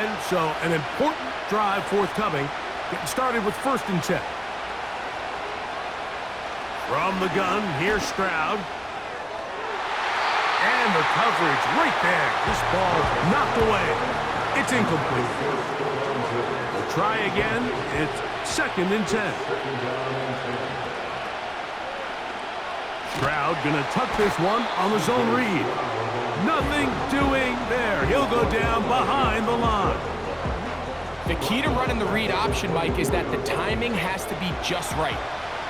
again, so an important drive forthcoming. Getting started with 1st and 10. From the gun, here's Stroud. And the coverage right there. This ball knocked away. It's incomplete. We'll try again. It's 2nd and 10. Stroud gonna tuck this one on the zone read. Nothing doing there. He'll go down behind the line. The key to running the read option, Mike, is that the timing has to be just right.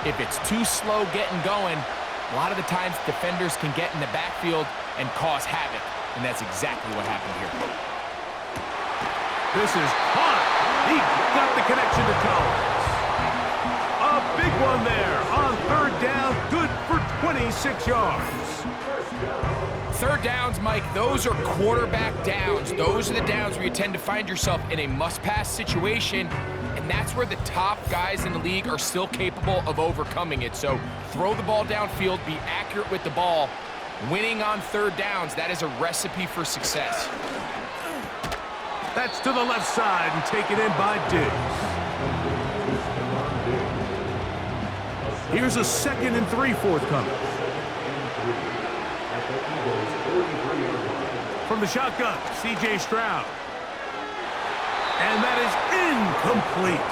If it's too slow getting going, a lot of the times defenders can get in the backfield and cause havoc, and that's exactly what happened here. This is caught. He got the connection to Collins. A big one there on 3rd down, good for 26 yards. 3rd downs, Mike, those are quarterback downs. Those are the downs where you tend to find yourself in a must-pass situation, and that's where the top guys in the league are still capable of overcoming it. So throw the ball downfield, be accurate with the ball. Winning on 3rd downs, that is a recipe for success. That's to the left side and taken in by Diggs. Here's a 2nd and 3 forthcoming. From the shotgun, C.J. Stroud. And that is incomplete.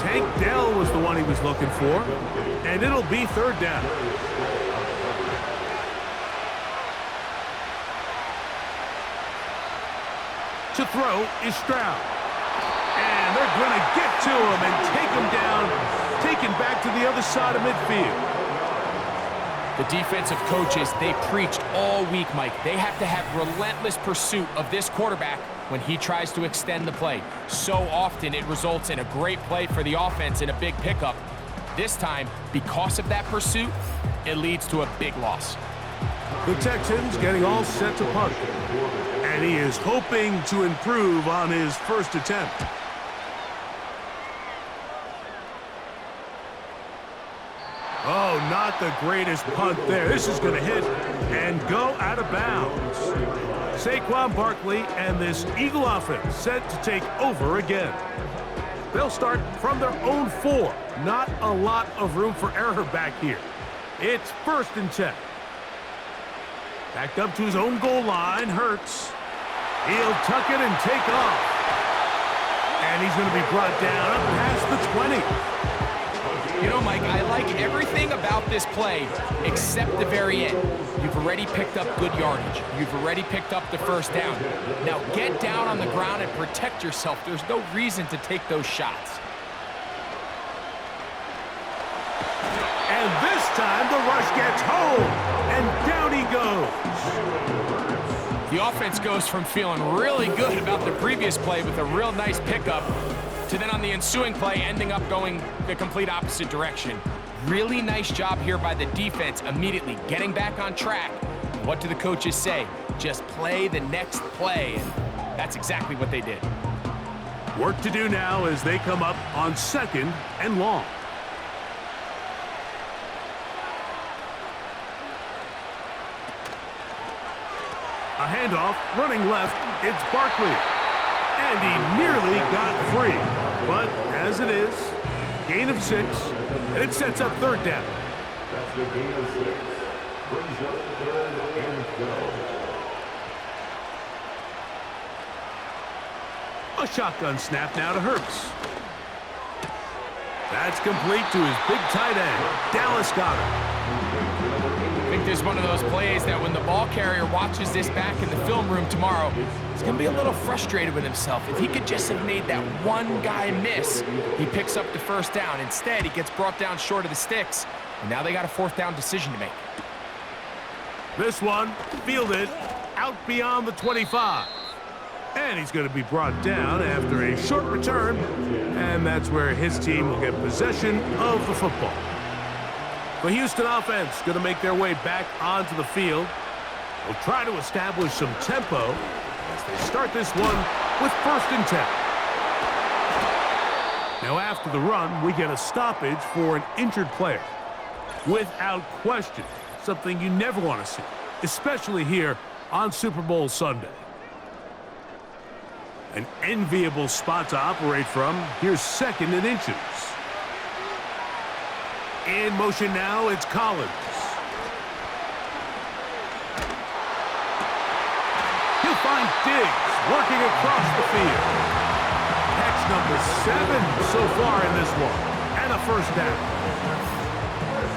Tank Dell was the one he was looking for, and it'll be 3rd down. To throw is Stroud. And they're going to get to him and take him down, taken back to the other side of midfield. The defensive coaches, they preached all week, Mike. They have to have relentless pursuit of this quarterback when he tries to extend the play. So often it results in a great play for the offense and a big pickup. This time, because of that pursuit, it leads to a big loss. The Texans getting all set to punt. And he is hoping to improve on his first attempt. Oh, not the greatest punt there. This is going to hit and go out of bounds. Saquon Barkley and this Eagle offense set to take over again. They'll start from their own 4. Not a lot of room for error back here. It's 1st and 10. Backed up to his own goal line, Hurts. He'll tuck it and take off. And he's going to be brought down up past the 20. You know, Mike, I like everything about this play except the very end. You've already picked up good yardage. You've already picked up the 1st down. Now get down on the ground and protect yourself. There's no reason to take those shots. And this time the rush gets home, and down he goes. The offense goes from feeling really good about the previous play with a real nice pickup to then on the ensuing play ending up going the complete opposite direction. Really nice job here by the defense immediately getting back on track. What do the coaches say? Just play the next play, and that's exactly what they did. Work to do now as they come up on 2nd and long. A handoff, running left, it's Barkley. And he nearly got free. But as it is, gain of 6, and it sets up 3rd down. That's the gain of 6. Brings up 3rd and 12. A shotgun snap now to Hurts. That's complete to his big tight end, Dallas Goedert. I think there's one of those plays that when the ball carrier watches this back in the film room tomorrow, he's going to be a little frustrated with himself. If he could just have made that one guy miss, he picks up the 1st down. Instead, he gets brought down short of the sticks, and now they got a 4th down decision to make. This one fielded out beyond the 25. And he's going to be brought down after a short return, and that's where his team will get possession of the football. The Houston offense going to make their way back onto the field. They'll try to establish some tempo as they start this one with 1st and 10. Now after the run, we get a stoppage for an injured player. Without question, something you never want to see, especially here on Super Bowl Sunday. An enviable spot to operate from. Here's 2nd and inches. In motion now, it's Collins. He'll find Diggs working across the field. Catch number 7 so far in this one. And a first down.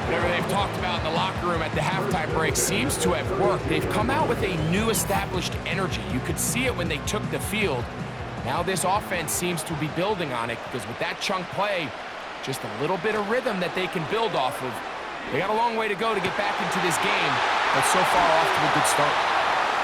Whatever they've talked about in the locker room at the halftime break seems to have worked. They've come out with a new established energy. You could see it when they took the field. Now this offense seems to be building on it because with that chunk play, just a little bit of rhythm that they can build off of. They got a long way to go to get back into this game, but so far off to a good start.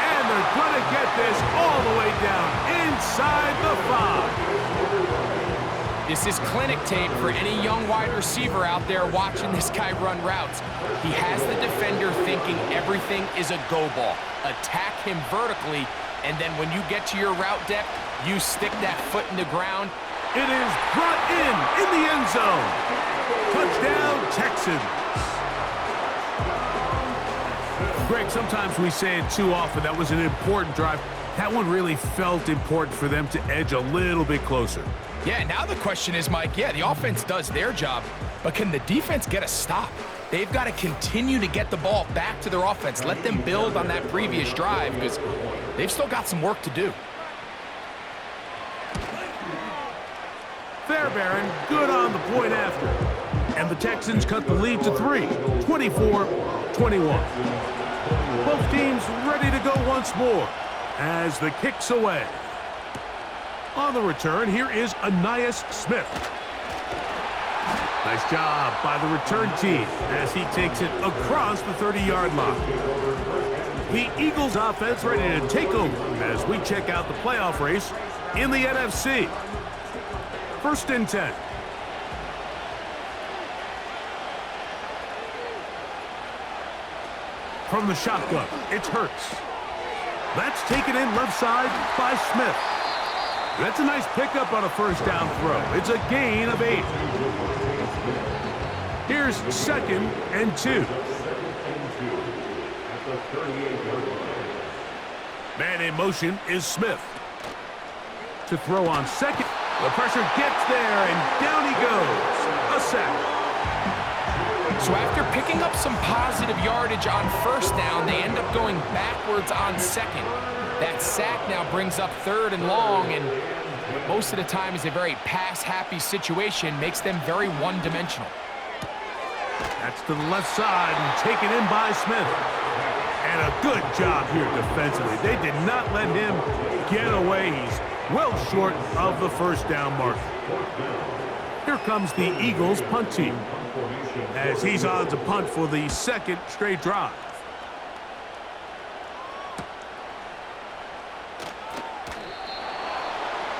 And they're going to get this all the way down inside the 5. This is clinic tape for any young wide receiver out there watching this guy run routes. He has the defender thinking everything is a go ball. Attack him vertically, and then when you get to your route depth, you stick that foot in the ground. It is brought in the end zone. Touchdown, Texans. Greg, sometimes we say it too often. That was an important drive. That one really felt important for them to edge a little bit closer. Yeah, now the question is, Mike, yeah, the offense does their job, but can the defense get a stop? They've got to continue to get the ball back to their offense. Let them build on that previous drive because they've still got some work to do. Fairbairn, good on the point after. And the Texans cut the lead to 3, 24-21. Both teams ready to go once more as the kick's away. On the return, here is Ainias Smith. Nice job by the return team as he takes it across the 30-yard line. The Eagles offense ready to take over as we check out the playoff race in the NFC. 1st and 10. From the shotgun, it's Hurts. That's taken in left side by Smith. That's a nice pickup on a first down throw. It's a gain of 8. Here's 2nd and 2. Man in motion is Smith. To throw on 2nd. The pressure gets there, and down he goes. A sack. So after picking up some positive yardage on 1st down, they end up going backwards on 2nd. That sack now brings up 3rd and long, and most of the time is a very pass-happy situation, makes them very one-dimensional. That's to the left side and taken in by Smith. And a good job here defensively. They did not let him get away. He's well short of the first down mark. Here comes the Eagles punt team as he's on to punt for the 2nd straight drive.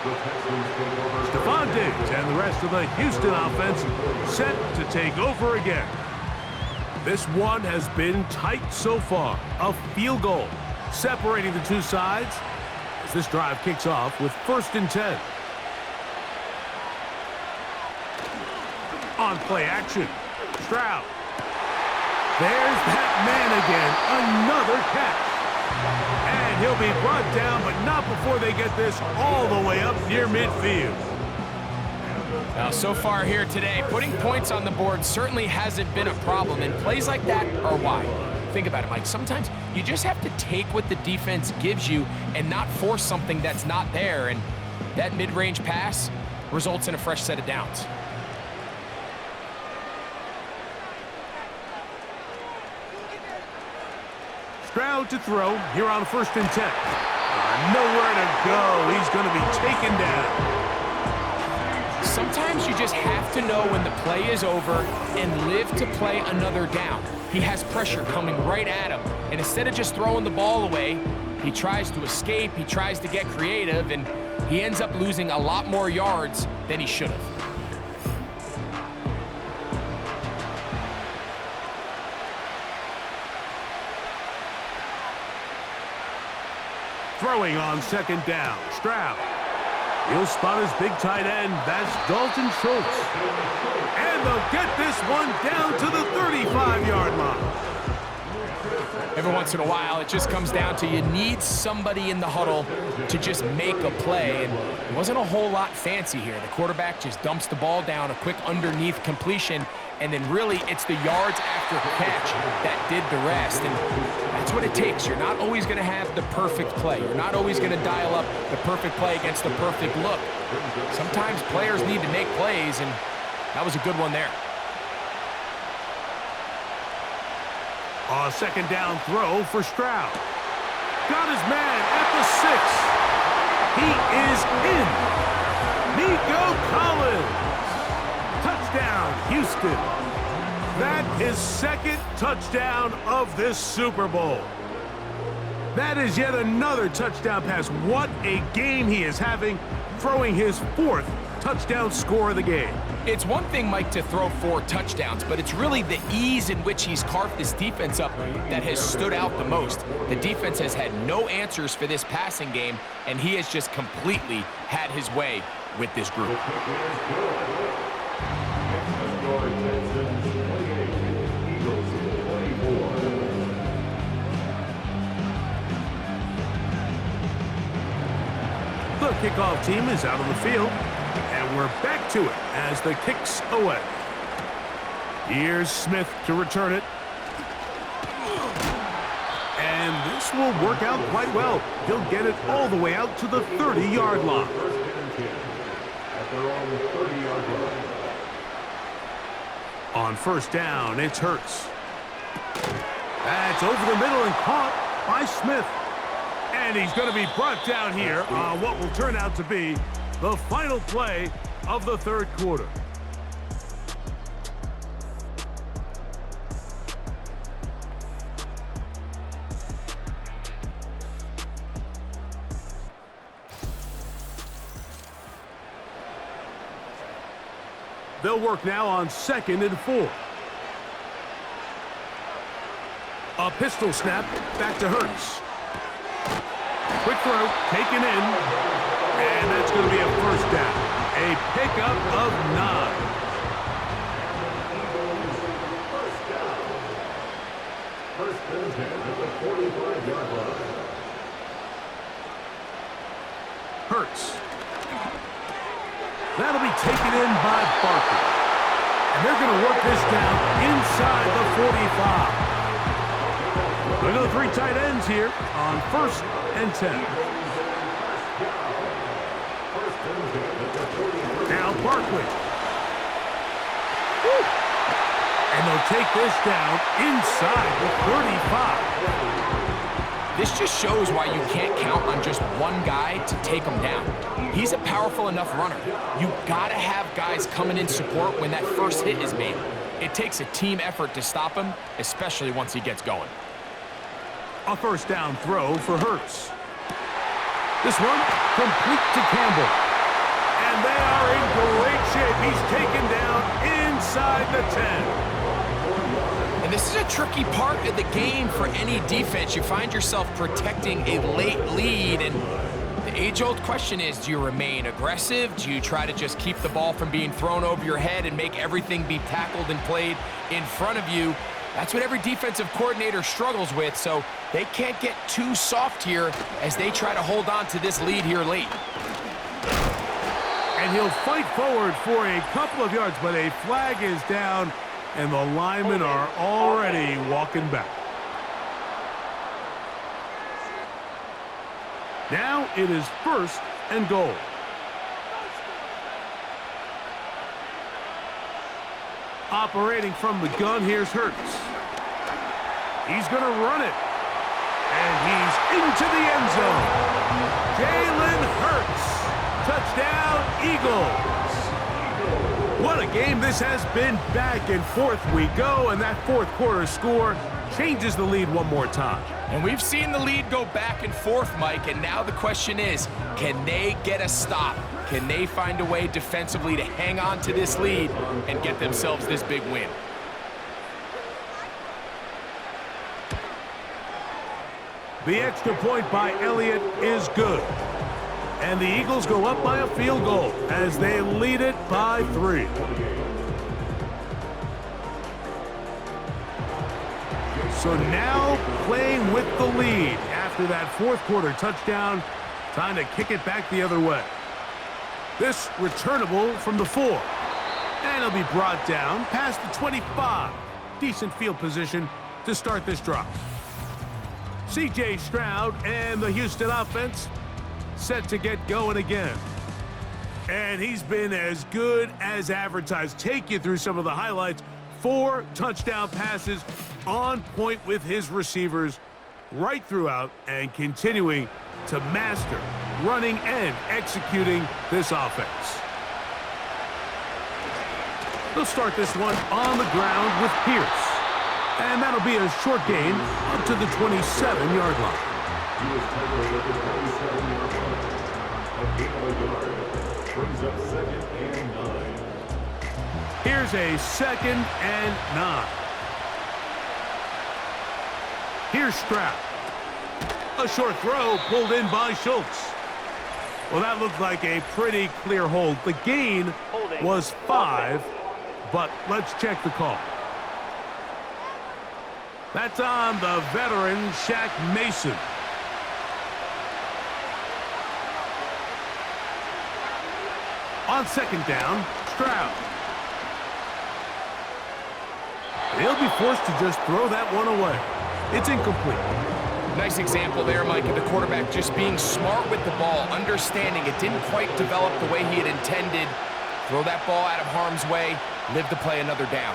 Stephon Diggs and the rest of the Houston offense set to take over again. This one has been tight so far. A field goal separating the two sides as this drive kicks off with 1st and 10. On play action, Stroud. There's that man again, another catch. And he'll be brought down, but not before they get this all the way up near midfield. Now, so far here today, putting points on the board certainly hasn't been a problem, and plays like that are why. Think about it, Mike. Sometimes you just have to take what the defense gives you and not force something that's not there, and that mid-range pass results in a fresh set of downs. Stroud to throw here on 1st and 10. Nowhere to go. He's going to be taken down. Sometimes you just have to know when the play is over and live to play another down. He has pressure coming right at him, and instead of just throwing the ball away, he tries to escape, he tries to get creative, and he ends up losing a lot more yards than he should have. Throwing on 2nd down, Stroud. He'll spot his big tight end. That's Dalton Schultz. And they'll get this one down to the 35-yard line. Every once in a while, it just comes down to you need somebody in the huddle to just make a play, and it wasn't a whole lot fancy here. The quarterback just dumps the ball down, a quick underneath completion, and then really it's the yards after catch that did the rest, and that's what it takes. You're not always going to have the perfect play. You're not always going to dial up the perfect play against the perfect look. Sometimes players need to make plays, and that was a good one there. A second down throw for Stroud. Got his man at the 6. He is in. Nico Collins. Touchdown, Houston. That is second touchdown of this Super Bowl. That is yet another touchdown pass. What a game he is having, throwing his 4th touchdown score of the game. It's one thing, Mike, to throw 4 touchdowns, but it's really the ease in which he's carved this defense up that has stood out the most. The defense has had no answers for this passing game, and he has just completely had his way with this group. The kickoff team is out on the field, and we're back to it as the kick's away. Here's Smith to return it. And this will work out quite well. He'll get it all the way out to the 30-yard line. On first down, it's Hurts. That's over the middle and caught by Smith. And he's going to be brought down here on what will turn out to be the final play of the third quarter. They'll work now on 2nd and 4. A pistol snap back to Hurts. Quick throw, taken in, and that's going to be a first down. A pickup of 9. First and 10 at the 45-yard line. Hurts. That'll be taken in by Barkley. And they're going to work this down inside the 45. Look at the 3 tight ends here on 1st and 10. Now Barkley. Woo. And they'll take this down inside the 35. This just shows why you can't count on just one guy to take him down. He's a powerful enough runner. You gotta have guys coming in support when that first hit is made. It takes a team effort to stop him, especially once he gets going. A first down throw for Hurts. This one complete to Campbell. And they are in great shape. He's taken down inside the 10. And this is a tricky part of the game for any defense. You find yourself protecting a late lead, and the age-old question is, do you remain aggressive? Do you try to just keep the ball from being thrown over your head and make everything be tackled and played in front of you? That's what every defensive coordinator struggles with, so they can't get too soft here as they try to hold on to this lead here late. And he'll fight forward for a couple of yards, but a flag is down, and the linemen are already walking back. Now it is 1st and goal. Operating from the gun, here's Hurts. He's going to run it. And he's into the end zone. Jalen Hurts. Touchdown, Eagles. What a game this has been. Back and forth we go, and that 4th quarter score changes the lead one more time. And we've seen the lead go back and forth, Mike, and now the question is, can they get a stop? Can they find a way defensively to hang on to this lead and get themselves this big win? The extra point by Elliott is good. And the Eagles go up by a field goal as they lead it by 3. So now playing with the lead after that fourth quarter touchdown. Time to kick it back the other way. This returnable from the 4. And it'll be brought down past the 25. Decent field position to start this drive. C.J. Stroud and the Houston offense set to get going again. And he's been as good as advertised. Take you through some of the highlights. 4 touchdown passes on point with his receivers right throughout and continuing to master running and executing this offense. They'll start this one on the ground with Pierce. And that'll be a short gain up to the 27-yard line. He was tackled at the 27-yard line. A gain of a yard brings up 2nd and 9. Here's a 2nd and 9. Here's Stroud. A short throw pulled in by Schultz. Well, that looked like a pretty clear hold. The gain was 5, but let's check the call. That's on the veteran Shaq Mason. On 2nd down, Stroud. He'll be forced to just throw that one away. It's incomplete. Nice example there, Mike, of the quarterback just being smart with the ball, understanding it didn't quite develop the way he had intended. Throw that ball out of harm's way, live to play another down.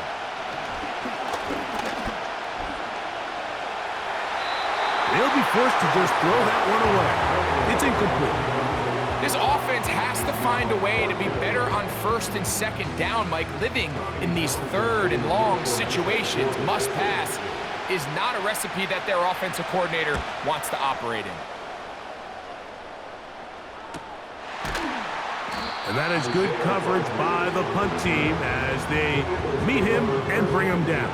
He'll be forced to just throw that one away. It's incomplete. This offense has to find a way to be better on 1st and 2nd down, Mike. Living in these 3rd and long situations, must pass, is not a recipe that their offensive coordinator wants to operate in. And that is good coverage by the punt team as they meet him and bring him down.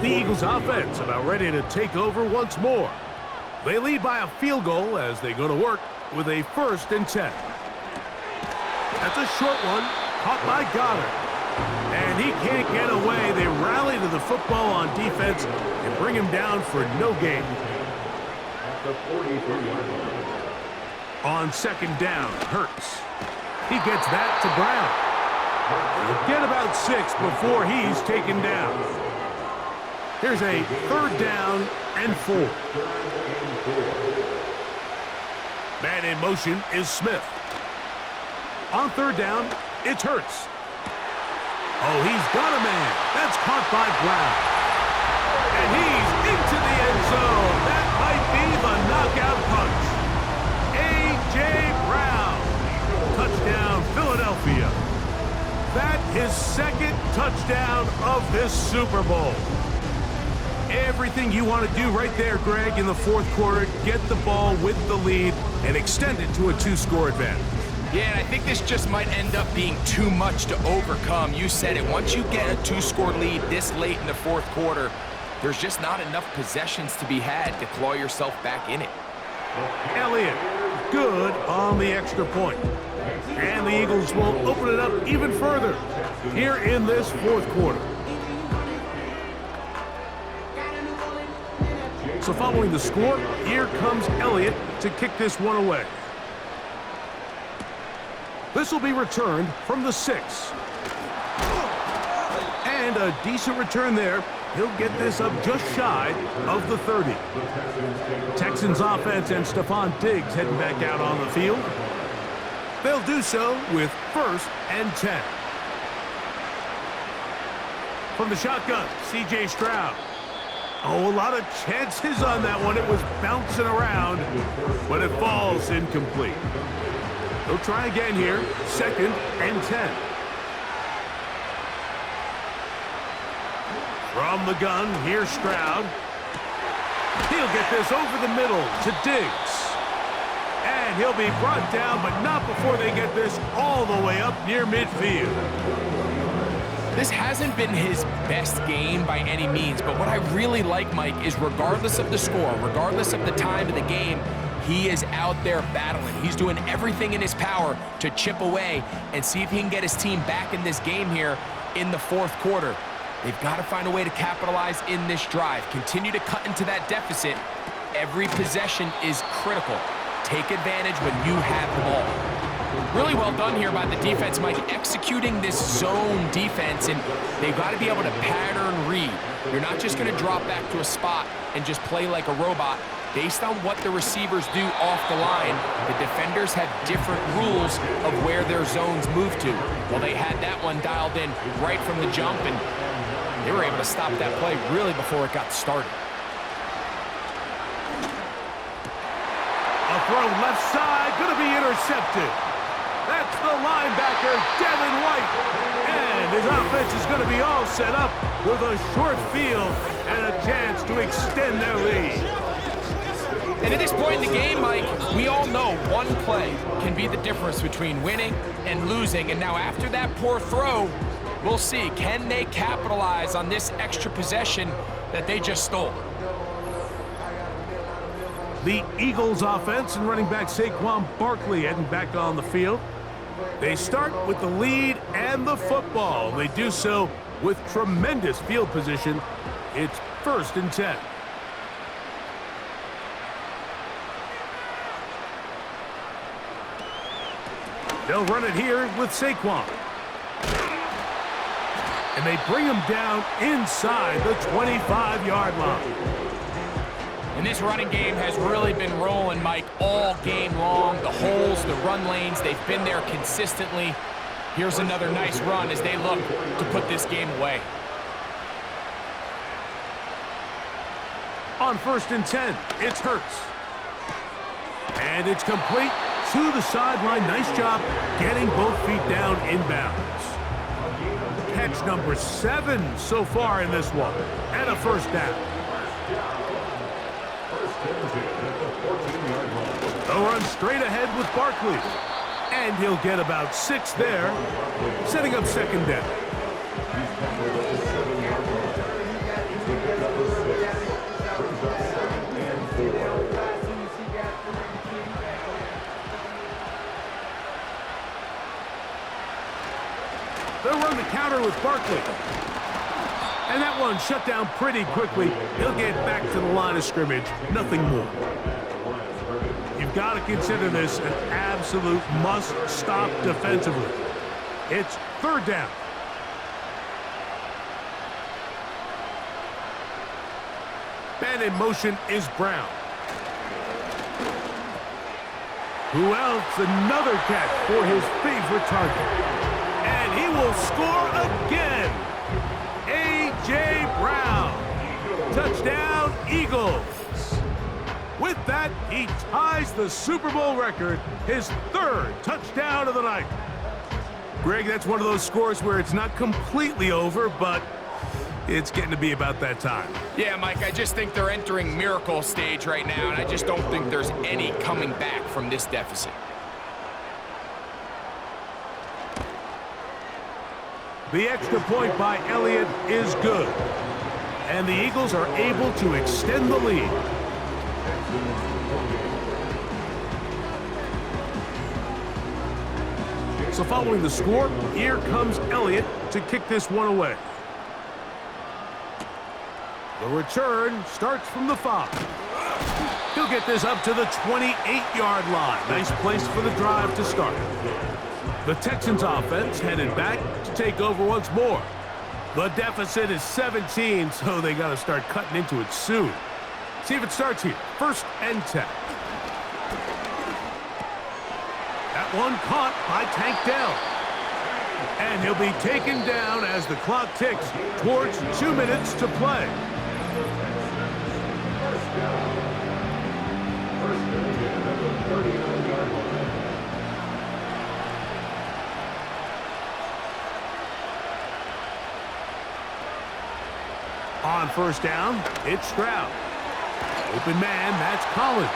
The Eagles offense about ready to take over once more. They lead by a field goal as they go to work with a 1st and 10. That's a short one, caught by Goddard. And he can't get away. They rally to the football on defense and bring him down for no gain. At the 43-yard line. On 2nd down, Hurts. He gets that to Brown. He'll get about 6 before he's taken down. Here's a 3rd down and 4. Man in motion is Smith. On 3rd down, it's Hurts. Oh, he's got a man. That's caught by Brown. And he's into the end zone. That might be the knockout punch. A.J. Brown. Touchdown, Philadelphia. That his 2nd touchdown of this Super Bowl. Everything you want to do right there, Greg, in the 4th quarter. Get the ball with the lead and extend it to a 2-score advantage. Yeah, and I think this just might end up being too much to overcome. You said it. Once you get a 2-score lead this late in the 4th quarter, there's just not enough possessions to be had to claw yourself back in it. Elliott, good on the extra point. And the Eagles will open it up even further here in this 4th quarter. So following the score, here comes Elliott to kick this one away. This will be returned from the 6. And a decent return there. He'll get this up just shy of the 30. Texans offense and Stephon Diggs heading back out on the field. They'll do so with 1st and 10. From the shotgun, C.J. Stroud. Oh, a lot of chances on that one. It was bouncing around, but it falls incomplete. They'll try again here, 2nd and 10. From the gun, here's Stroud. He'll get this over the middle to Diggs. And he'll be brought down, but not before they get this all the way up near midfield. This hasn't been his best game by any means, but what I really like, Mike, is regardless of the score, regardless of the time of the game, he is out there battling. He's doing everything in his power to chip away and see if he can get his team back in this game here in the 4th quarter. They've got to find a way to capitalize in this drive. Continue to cut into that deficit. Every possession is critical. Take advantage when you have the ball. Really well done here by the defense, Mike, executing this zone defense, and they've got to be able to pattern read. You're not just going to drop back to a spot and just play like a robot. Based on what the receivers do off the line, the defenders have different rules of where their zones move to. Well, they had that one dialed in right from the jump, and they were able to stop that play really before it got started. A throw left side, going to be intercepted. That's the linebacker, Devin White. And his offense is going to be all set up with a short field and a chance to extend their lead. And at this point in the game, Mike, we all know one play can be the difference between winning and losing. And now after that poor throw, we'll see, can they capitalize on this extra possession that they just stole? The Eagles offense and running back Saquon Barkley heading back on the field. They start with the lead and the football. They do so with tremendous field position. It's 1st and 10. They'll run it here with Saquon. And they bring him down inside the 25-yard line. And this running game has really been rolling, Mike, all game long. The holes, the run lanes, they've been there consistently. Here's another nice run as they look to put this game away. On 1st and 10, it's Hurts. And it's complete to the sideline. Nice job getting both feet down inbounds. Catch number 7 so far in this one. And a 1st down. They'll run straight ahead with Barkley. And he'll get about 6 there, setting up 2nd down. They'll run the counter with Barkley. And that one shut down pretty quickly. He'll get back to the line of scrimmage. Nothing more. You've got to consider this an absolute must-stop defensively. It's 3rd down. And in motion is Brown. Who else? Another catch for his favorite target. And he will score again. A.J. Brown. Touchdown, Eagles. With that, he ties the Super Bowl record, his 3rd touchdown of the night. Greg, that's one of those scores where it's not completely over, but it's getting to be about that time. Yeah, Mike, I just think they're entering miracle stage right now, and I just don't think there's any coming back from this deficit. The extra point by Elliott is good. And the Eagles are able to extend the lead. So following the score, here comes Elliott to kick this one away. The return starts from the 5. He'll get this up to the 28-yard line. Nice place for the drive to start. The Texans offense headed back to take over once more. The deficit is 17, so they got to start cutting into it soon. See if it starts here. 1st and 10. That one caught by Tank Dell. And he'll be taken down as the clock ticks towards 2 minutes to play. On 1st down, it's Stroud. Open man, that's Collins.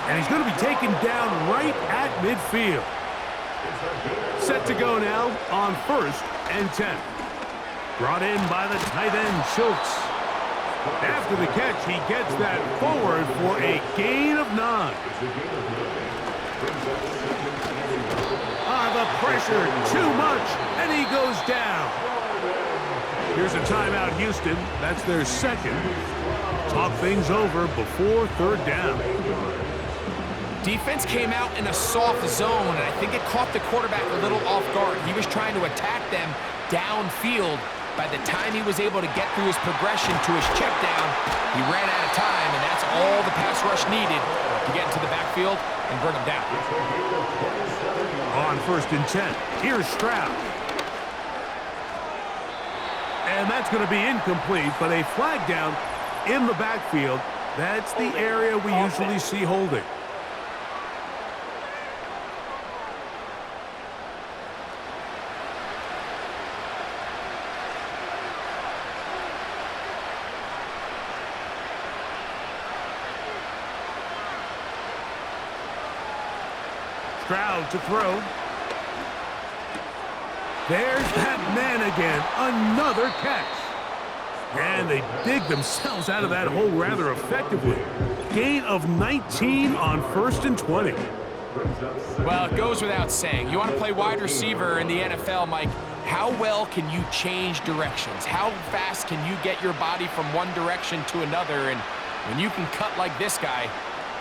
And he's going to be taken down right at midfield. Set to go now on 1st and 10. Brought in by the tight end, Schultz. After the catch, he gets that forward for a gain of 9. The pressure, too much, and he goes down. Here's a timeout, Houston. That's their second. Talk things over before third down. Defense came out in a soft zone, and I think it caught the quarterback a little off guard. He was trying to attack them downfield. By the time he was able to get through his progression to his check down, he ran out of time, and that's all the pass rush needed to get into the backfield and bring him down. On 1st and 10, here's Stroud. And that's going to be incomplete, but a flag down in the backfield. That's the area we usually see holding. Stroud to throw. There's that man again. Another catch. And they dig themselves out of that hole rather effectively. Gain of 19 on 1st and 20. Well, it goes without saying. You want to play wide receiver in the NFL, Mike, how well can you change directions? How fast can you get your body from one direction to another? And when you can cut like this guy,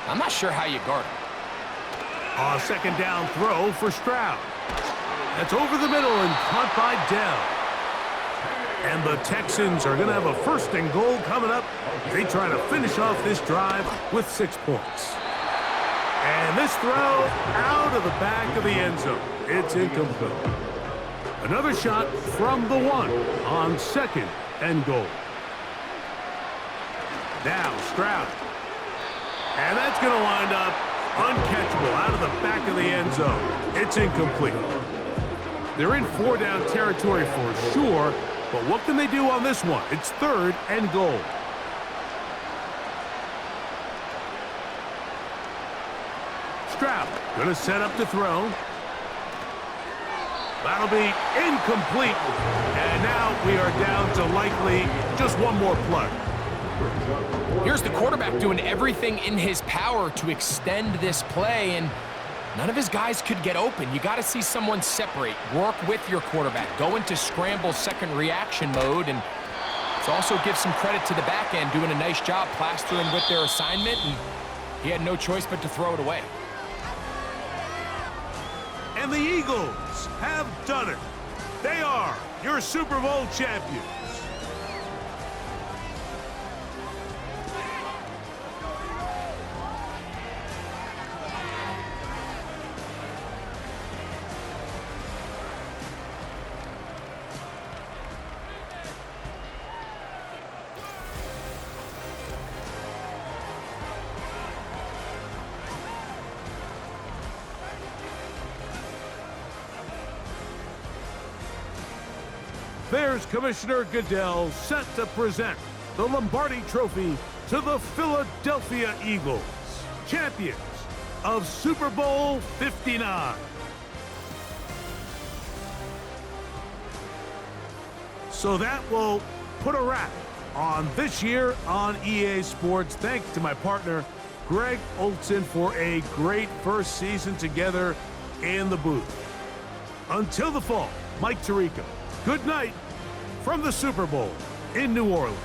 I'm not sure how you guard him. A second down throw for Stroud. That's over the middle and caught by Dell. And the Texans are going to have a 1st and goal coming up. They try to finish off this drive with 6 points. And this throw out of the back of the end zone. It's incomplete. Another shot from the 1 on 2nd and goal. Now Stroud. And that's going to wind up uncatchable out of the back of the end zone. It's incomplete. They're in 4-down territory for sure, but what can they do on this one? It's 3rd and goal. Stroud going to set up to throw. That'll be incomplete. And now we are down to likely just one more play. Here's the quarterback doing everything in his power to extend this play, and none of his guys could get open. You got to see someone separate, work with your quarterback, go into scramble second reaction mode, and let's also give some credit to the back end doing a nice job plastering with their assignment, and he had no choice but to throw it away. And the Eagles have done it. They are your Super Bowl champions. There's Commissioner Goodell set to present the Lombardi Trophy to the Philadelphia Eagles, champions of Super Bowl 59. So that will put a wrap on this year on EA Sports. Thanks to my partner, Greg Olson, for a great first season together in the booth. Until the fall, Mike Tirico. Good night from the Super Bowl in New Orleans.